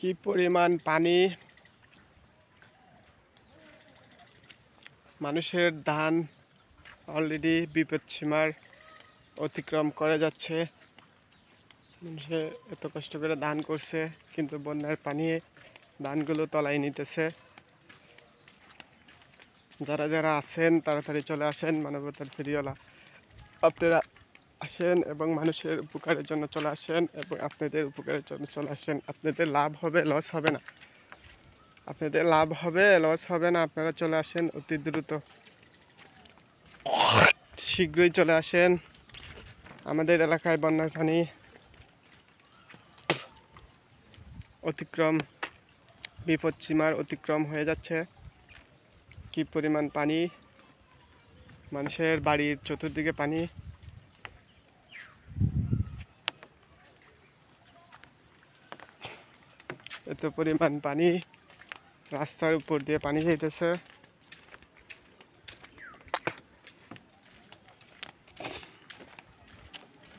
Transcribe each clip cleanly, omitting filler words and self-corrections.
কি পরিমাণ পানি! মানুষের ধান অলরেডি বিপদসীমার অতিক্রম করে যাচ্ছে। মানুষে এত কষ্ট করে ধান করছে, কিন্তু বন্যার পানি ধানগুলো তলায় নিতেছে। যারা যারা আছেন তাড়াতাড়ি চলে আসেন, মানবতার ফেরিওয়ালা আপনারা আসেন এবং মানুষের উপকারের জন্য চলে আসেন এবং আপনাদের উপকারের জন্য চলে আসেন। আপনাদের লাভ হবে, লস হবে না। আপনাদের লাভ হবে, লস হবে না। আপনারা চলে আসেন অতি দ্রুত, শীঘ্রই চলে আসেন। আমাদের এলাকায় বন্যার পানি অতিক্রম, বিপদসীমার অতিক্রম হয়ে যাচ্ছে। কি পরিমাণ পানি! মানুষের বাড়ির চতুর্দিকে পানি। এত পরিমাণ পানি, রাস্তার উপর দিয়ে পানি যাইতেছে।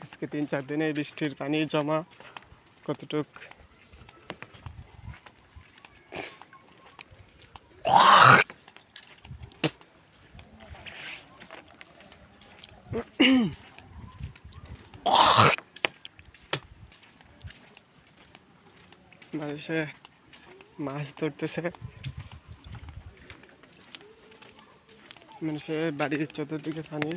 আজকে 3-4 দিনে বৃষ্টির পানি জমা কতটুক মানুষে মাছ ধরতেছে। মানুষের বাড়ির চতুর্দিকে পানি।